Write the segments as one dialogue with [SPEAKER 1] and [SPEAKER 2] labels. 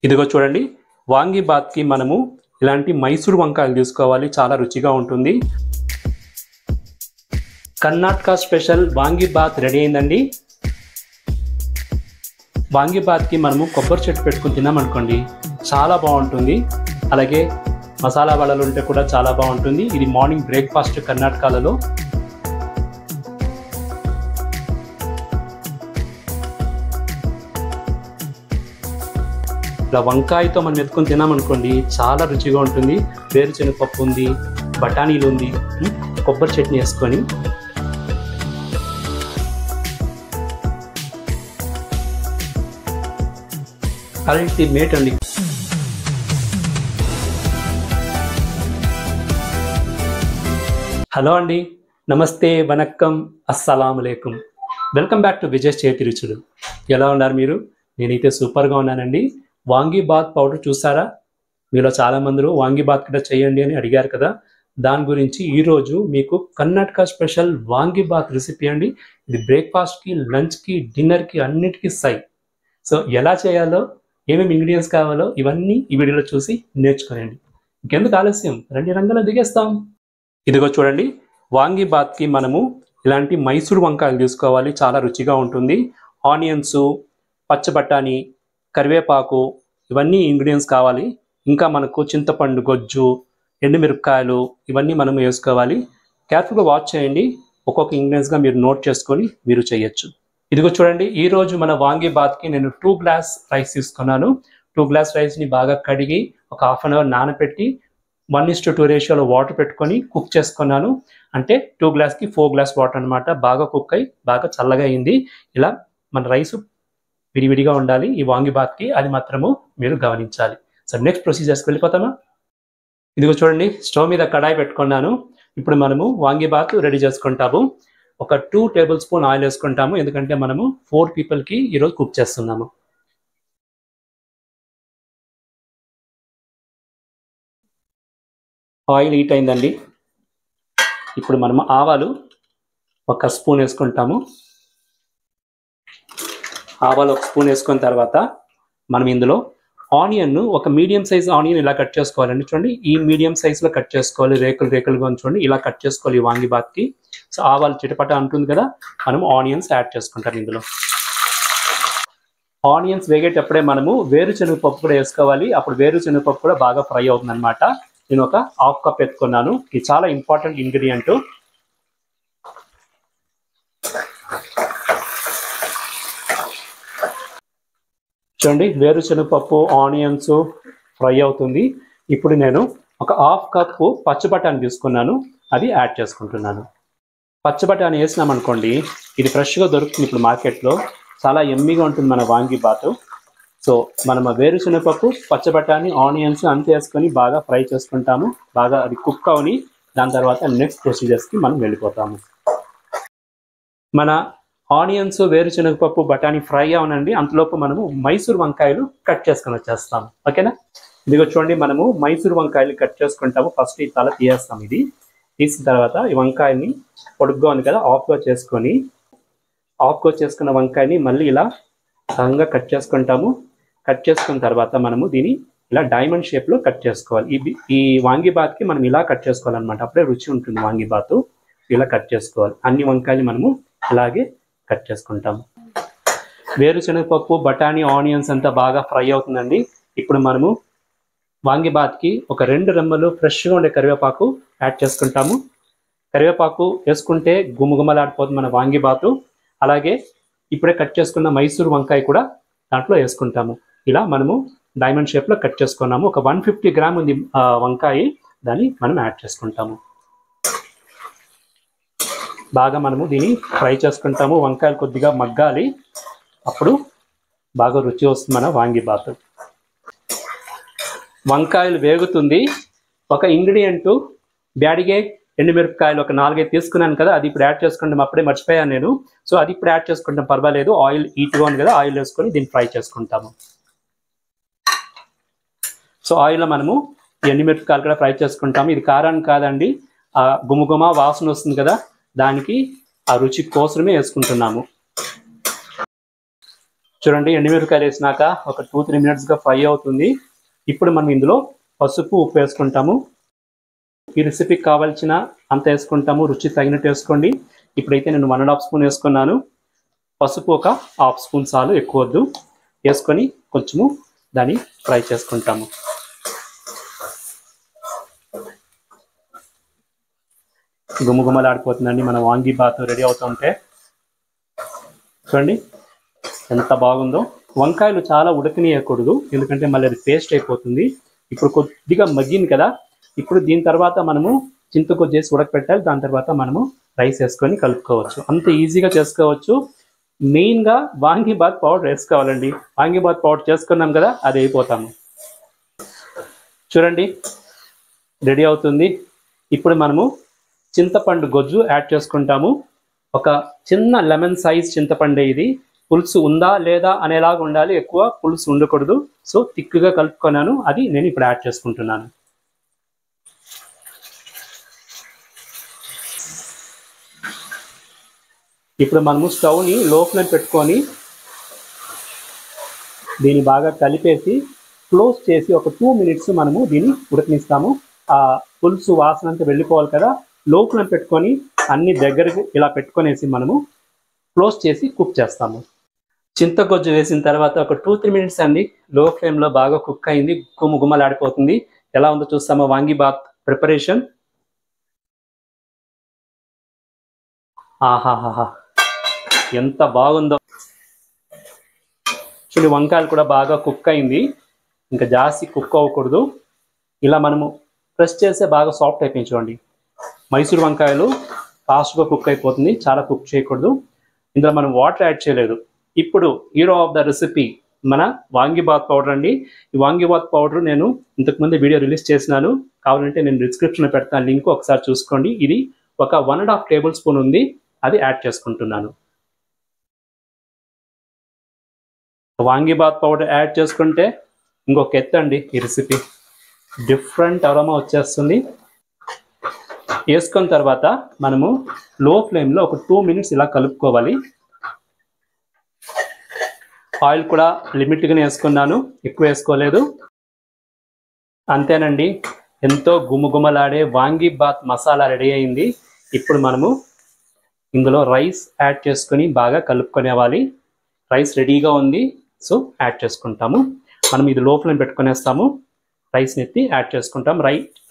[SPEAKER 1] ఇదిగో చూడండి, వాంగి బాత్కి మనము ఇలాంటి మైసూర్ వంకాయలు తీసుకోవాలి, చాలా రుచిగా ఉంటుంది. కర్ణాటక స్పెషల్ వాంగి బాత్ రెడీ అయిందండి. వాంగి బాత్కి మనము కొబ్బరి చెట్టు పెట్టుకుని తిన్నామనుకోండి, చాలా బాగుంటుంది. అలాగే మసాలా వడలు ఉంటే కూడా చాలా బాగుంటుంది. ఇది మార్నింగ్ బ్రేక్ఫాస్ట్ కర్ణాటకలో. ఇలా వంకాయతో మనం ఎత్తుకొని తిన్నామనుకోండి, చాలా రుచిగా ఉంటుంది. వేరుశనగపప్పు ఉంది, బఠానీలు ఉంది, కొబ్బరి చట్నీ వేసుకొని అల్టిమేట్ అండి. హలో అండి, నమస్తే, వనక్కం, అస్సలాము అలైకుం. వెల్కమ్ బ్యాక్ టు విజయ్ చేతి రుచులు. ఎలా ఉన్నారు మీరు? నేనైతే సూపర్గా ఉన్నానండి. వాంగి బాత్ పౌడర్ చూసారా? మీలో చాలామంది వాంగి బాత్ కూడా చేయండి అని అడిగారు కదా. దాని గురించి ఈరోజు మీకు కర్ణాటక స్పెషల్ వాంగి బాత్ రెసిపీ అండి. ఇది బ్రేక్ఫాస్ట్కి, లంచ్కి, డిన్నర్కి అన్నిటికీ సై. సో ఎలా చేయాలో, ఏమేమి ఇంగ్రీడియంట్స్ కావాలో ఇవన్నీ ఈ వీడియోలో చూసి నేర్చుకోనండి. ఇంకెందుకు ఆలస్యం, రండి రంగంలో దిగేస్తాం. ఇదిగో చూడండి, వాంగి బాత్కి మనము ఇలాంటి మైసూర్ వంకాయలు తీసుకోవాలి, చాలా రుచిగా ఉంటుంది. ఆనియన్స్, పచ్చబట్టాని, కరివేపాకు, ఇవన్నీ ఇంగ్రీడియంట్స్ కావాలి. ఇంకా మనకు చింతపండు గొజ్జు, ఎండుమిరపకాయలు, ఇవన్నీ మనం వేసుకోవాలి. కేర్ఫుల్గా వాచ్ చేయండి. ఒక్కొక్క ఇంగ్రీడియంట్స్గా మీరు నోట్ చేసుకొని మీరు చేయొచ్చు. ఇదిగో చూడండి, ఈరోజు మన వాంగి బాత్కి నేను 2 గ్లాస్ రైస్ తీసుకున్నాను. 2 గ్లాస్ రైస్ని బాగా కడిగి ఒక హాఫ్ అన్ అవర్ నానబెట్టి 1:2 రేషియోలో వాటర్ పెట్టుకొని కుక్ చేసుకున్నాను. అంటే 2 గ్లాస్కి 4 గ్లాస్ వాటర్ అనమాట. బాగా కుక్ అయ్యి బాగా చల్లగా అయింది. ఇలా మన రైసు విడివిడిగా ఉండాలి ఈ వాంగి బాత్కి, అది మాత్రము మీరు గమనించాలి. సో నెక్స్ట్ ప్రొసీజర్స్కి వెళ్ళిపోతామా? ఇదిగో చూడండి, స్టవ్ మీద కడాయి పెట్టుకున్నాను. ఇప్పుడు మనము వాంగి బాత్ రెడీ చేసుకుంటాము. ఒక 2 టేబుల్ స్పూన్ ఆయిల్ వేసుకుంటాము, ఎందుకంటే మనము 4 పీపుల్కి ఈరోజు కుక్ చేస్తున్నాము. ఆయిల్ హీట్ అయిందండి. ఇప్పుడు మనము ఆవాలు 1 స్పూన్ వేసుకుంటాము. ఆవాలు 1 స్పూన్ వేసుకున్న తర్వాత మనం ఇందులో ఆనియన్, ఒక మీడియం సైజ్ ఆనియన్ ఇలా కట్ చేసుకోవాలండి. చూడండి, ఈ మీడియం సైజులో కట్ చేసుకోవాలి, రేకులుగా చూడండి, ఇలా కట్ చేసుకోవాలి ఈ వాంగి బాత్కి. సో ఆవాలు చిటపట అంటుంది కదా, మనం ఆనియన్స్ యాడ్ చేసుకుంటాం ఇందులో. ఆనియన్స్ వేగేటప్పుడే మనము వేరుశనగపప్పు కూడా వేసుకోవాలి. అప్పుడు వేరుశనగపప్పు కూడా బాగా ఫ్రై అవుతుంది అనమాట. నేను ఒక 1/2 కప్ ఎత్తుకున్నాను. ఇది చాలా ఇంపార్టెంట్ ఇంగ్రీడియంట్. చూడండి, వేరుశనగపప్పు, ఆనియన్స్ ఫ్రై అవుతుంది. ఇప్పుడు నేను ఒక 1/2 కప్పు పచ్చబటాని తీసుకున్నాను, అది యాడ్ చేసుకుంటున్నాను. పచ్చబటాని వేసినామనుకోండి, ఇది ఫ్రెష్గా దొరుకుతుంది ఇప్పుడు మార్కెట్లో, చాలా ఎమ్మీగా ఉంటుంది మన వాంగి బాత్. సో మనం వేరుశనగపప్పు, పచ్చబటాని, ఆనియన్స్ అంతా వేసుకొని బాగా ఫ్రై చేసుకుంటాము. బాగా అది కుక్ అవని, దాని తర్వాత నెక్స్ట్ ప్రొసీజర్స్కి మనం వెళ్ళిపోతాము. మన ఆనియన్స్, వేరుశనగపప్పు, బఠానీ ఫ్రై అవనండి, అంతలోపు మనము మైసూర్ వంకాయలు కట్ చేసుకొని వచ్చేస్తాము. ఓకేనా? ఇదిగో చూడండి, మనము మైసూర్ వంకాయలు కట్ చేసుకుంటాము. ఫస్ట్ ఈ తల తీయేస్తాం. ఇది తీసిన తర్వాత ఈ వంకాయని పొడుగ్గా ఉంది కదా, ఆఫ్గా చేసుకున్న వంకాయని మళ్ళీ ఇలా సగంగా కట్ చేసుకుంటాము. కట్ చేసుకున్న తర్వాత మనము దీన్ని ఇలా డైమండ్ షేప్లో కట్ చేసుకోవాలి. ఈ వాంగి బాత్కి మనం ఇలా కట్ చేసుకోవాలన్నమాట, అప్పుడే రుచి ఉంటుంది వాంగి బాత్. ఇలా కట్ చేసుకోవాలి. అన్ని వంకాయలు మనము ఇలాగే కట్ చేసుకుంటాము. వేరుశనగపప్పు, బఠానీ, ఆనియన్స్ అంతా బాగా ఫ్రై అవుతుందండి. ఇప్పుడు మనము వాంగి బాత్కి ఒక 2 రెమ్మలు ఫ్రెష్గా ఉండే కరివేపాకు యాడ్ చేసుకుంటాము. కరివేపాకు వేసుకుంటే గుమగుమలాడిపోతుంది మన వాంగి బాతు. అలాగే ఇప్పుడే కట్ చేసుకున్న మైసూర్ వంకాయ కూడా దాంట్లో వేసుకుంటాము. ఇలా మనము డైమండ్ షేప్లో కట్ చేసుకున్నాము. ఒక 150 గ్రామ్ ఉంది వంకాయ, దాన్ని మనం యాడ్ చేసుకుంటాము. బాగా మనము దీన్ని ఫ్రై చేసుకుంటాము. వంకాయలు కొద్దిగా మగ్గాలి, అప్పుడు బాగా రుచి వస్తుంది మన వాంగి బాత్. వంకాయలు వేగుతుంది. ఒక ఇంగ్రీడియంట్ బ్యాడిగే ఎండుమిరపకాయలు ఒక 4-5 తీసుకున్నాను కదా, అది ఇప్పుడు యాడ్ చేసుకుంటాం. అప్పుడే మర్చిపోయాను నేను. సో అది ఇప్పుడు యాడ్ చేసుకుంటాం, పర్వాలేదు. ఆయిల్ హీట్గా ఉంది కదా, ఆయిల్ వేసుకొని దీన్ని ఫ్రై చేసుకుంటాము. సో ఆయిల్లో మనము ఎండుమిరపకాయలు కూడా ఫ్రై చేసుకుంటాము. ఇది కారాన్ని కాదండి, గుమగుమ వాసన వస్తుంది కదా, దానికి ఆ రుచి కోసమే వేసుకుంటున్నాము. చూడండి ఎండుమిరపకాయలు వేసినాక ఒక 2-3 మినిట్స్గా ఫ్రై అవుతుంది. ఇప్పుడు మనం ఇందులో పసుపు, ఉప్పు వేసుకుంటాము. ఈ రెసిపీకి కావాల్సిన అంత వేసుకుంటాము, రుచి తగినట్టు వేసుకోండి. ఇప్పుడైతే నేను 1.5 స్పూన్ వేసుకున్నాను. పసుపు ఒక 1/2 స్పూన్ చాలు, ఎక్కువ వద్దు. వేసుకొని కొంచెము దాన్ని ఫ్రై చేసుకుంటాము. గుమగుమలాడిపోతుందండి మన వాంగీబాత్ రెడీ అవుతుంటే. చూడండి ఎంత బాగుందో. వంకాయలు చాలా ఉడకనీయకూడదు, ఎందుకంటే మళ్ళీ అది పేస్ట్ అయిపోతుంది. ఇప్పుడు కొద్దిగా మగ్గింది కదా, ఇప్పుడు దీని తర్వాత మనము చింతకొజ్జు చేసి ఉడకపెట్టాలి. దాని తర్వాత మనము రైస్ వేసుకొని కలుపుకోవచ్చు. అంత ఈజీగా చేసుకోవచ్చు. మెయిన్గా వాంగీబాత్ పౌడర్ వేసుకోవాలండి. వాంగీబాత్ పౌడర్ చేసుకున్నాం కదా, అది అయిపోతాము. చూడండి రెడీ అవుతుంది. ఇప్పుడు మనము చింతపండు గొజ్జు యాడ్ చేసుకుంటాము. ఒక చిన్న లెమన్ సైజ్ చింతపండే ఇది. పులుసు ఉందా లేదా అనేలాగా ఉండాలి, ఎక్కువ పులుసు ఉండకూడదు. సో థిక్గా కలుపుకున్నాను, అది నేను ఇప్పుడు యాడ్ చేసుకుంటున్నాను. ఇప్పుడు మనము స్టవ్ని లో ఫ్లేమ్ పెట్టుకొని దీన్ని బాగా కలిపేసి క్లోజ్ చేసి ఒక 2 మినిట్స్ మనము దీన్ని ఉడకనిస్తాము. ఆ పులుసు వాసన అంతా వెళ్ళిపోవాలి కదా. లో ఫ్లేమ్ పెట్టుకొని అన్ని దగ్గరకు ఇలా పెట్టుకొనేసి మనము క్లోజ్ చేసి కుక్ చేస్తాము. చింతగొజ్జు వేసిన తర్వాత ఒక 2-3 మినిట్స్ అండి లో ఫ్లేమ్లో బాగా కుక్ అయింది. గుమగుమలాడిపోతుంది. ఎలా ఉందో చూస్తామో వాంగీబాత్ ప్రిపరేషన్. ఆహాహాహా ఎంత బాగుందో. చూడండి వంకాయలు కూడా బాగా కుక్ అయింది. ఇంకా జాస్తి కుక్ అవ్వకూడదు. ఇలా మనము ప్రెస్ చేస్తే బాగా సాఫ్ట్ అయిపోయింది. చూడండి మైసూర్ వంకాయలు ఫాస్ట్గా కుక్ అయిపోతుంది, చాలా కుక్ చేయకూడదు. ఇందులో మనం వాటర్ యాడ్ చేయలేదు. ఇప్పుడు హీరో ఆఫ్ ద రెసిపీ మన వాంగీబాత్ పౌడర్ అండి. ఈ వాంగీబాత్ పౌడర్ నేను ఇంతకుముందు వీడియో రిలీజ్ చేసినాను, కావాలంటే నేను డిస్క్రిప్షన్లో పెడతాను, లింక్ ఒకసారి చూసుకోండి. ఇది ఒక 1.5 టేబుల్ స్పూన్ ఉంది, అది యాడ్ చేసుకుంటున్నాను. వాంగీబాత్ పౌడర్ యాడ్ చేసుకుంటే ఇంకొక ఎత్తు అండి ఈ రెసిపీ. డిఫరెంట్ అరోమా వచ్చేస్తుంది. వేసుకున్న తర్వాత మనము లో ఫ్లేమ్లో ఒక 2 మినిట్స్ ఇలా కలుపుకోవాలి. ఆయిల్ కూడా లిమిట్గానే వేసుకున్నాను, ఎక్కువ వేసుకోలేదు. అంతేనండి, ఎంతో గుమగుమలాడే వాంగీబాత్ మసాలా రెడీ అయింది. ఇప్పుడు మనము ఇందులో రైస్ యాడ్ చేసుకొని బాగా కలుపుకొనేవాలి. రైస్ రెడీగా ఉంది, సో యాడ్ చేసుకుంటాము. మనం ఇది లో ఫ్లేమ్ పెట్టుకునేస్తాము. రైస్ని ఎత్తి యాడ్ చేసుకుంటాం.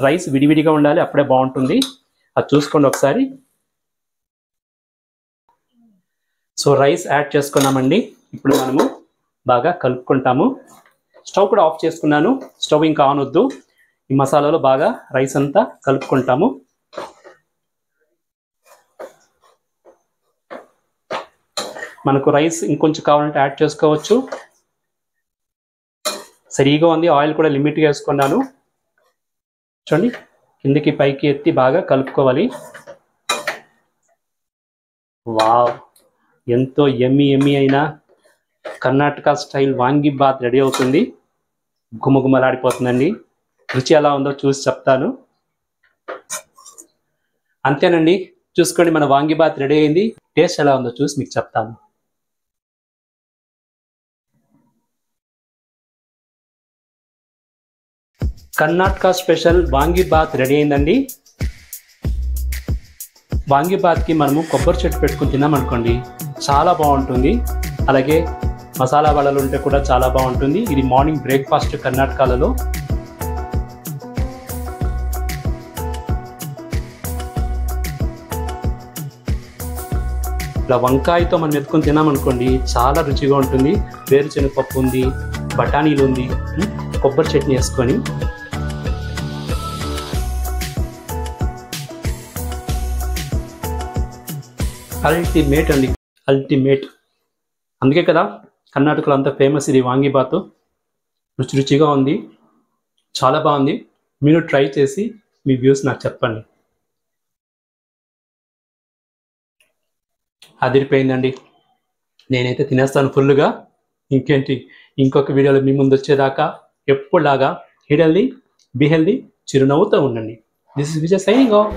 [SPEAKER 1] రైస్ విడివిడిగా ఉండాలి, అప్పుడే బాగుంటుంది. అది చూసుకోండి ఒకసారి. సో రైస్ యాడ్ చేసుకున్నామండి. ఇప్పుడు మనము బాగా కలుపుకుంటాము. స్టవ్ కూడా ఆఫ్ చేసుకున్నాను, స్టవ్ ఇంకా ఆన్ వద్దు. ఈ మసాలాలో బాగా రైస్ అంతా కలుపుకుంటాము. మనకు రైస్ ఇంకొంచెం కావాలంటే యాడ్ చేసుకోవచ్చు. సరిగా ఉంది. ఆయిల్ కూడా లిమిట్గా వేసుకున్నాను. చూడండి కిందకి పైకి ఎత్తి బాగా కలుపుకోవాలి. వావ్, ఎంతో ఎమ్మి అయిన కర్ణాటక స్టైల్ వాంగీబాత్ రెడీ అవుతుంది. గుమగుమలాడిపోతుందండి. రుచి ఎలా ఉందో చూసి చెప్తాను. అంతేనండి, చూసుకోండి మన వాంగీబాత్ రెడీ అయింది. టేస్ట్ ఎలా ఉందో చూసి మీకు చెప్తాను. కర్ణాటక స్పెషల్ వాంగీబాత్ రెడీ అయిందండి. వాంగీబాత్కి మనము కొబ్బరి చెట్టు పెట్టుకుని తిన్నామనుకోండి, చాలా బాగుంటుంది. అలాగే మసాలా వడలు ఉంటే కూడా చాలా బాగుంటుంది. ఇది మార్నింగ్ బ్రేక్ఫాస్ట్ కర్ణాటకలో. ఇలా వంకాయతో మనం ఎత్తుకొని తిన్నామనుకోండి, చాలా రుచిగా ఉంటుంది. వేరుశనగపప్పు ఉంది, బఠానీలు ఉంది, కొబ్బరి చట్నీ వేసుకొని అల్టిమేట్ అండి, అల్టిమేట్. అందుకే కదా కర్ణాటకలో అంత ఫేమస్ ఇది వాంగీబాత్. రుచిగా ఉంది, చాలా బాగుంది. మీరు ట్రై చేసి మీ వ్యూస్ నాకు చెప్పండి. అదిరిపోయిందండి. నేనైతే తినేస్తాను ఫుల్గా. ఇంకేంటి, ఇంకొక వీడియోలో మీ ముందు వచ్చేదాకా ఎప్పుడులాగా ఈట్ హెల్దీ, బీ హెల్దీ, చిరునవ్వుతో ఉండండి. This is Vijay signing off.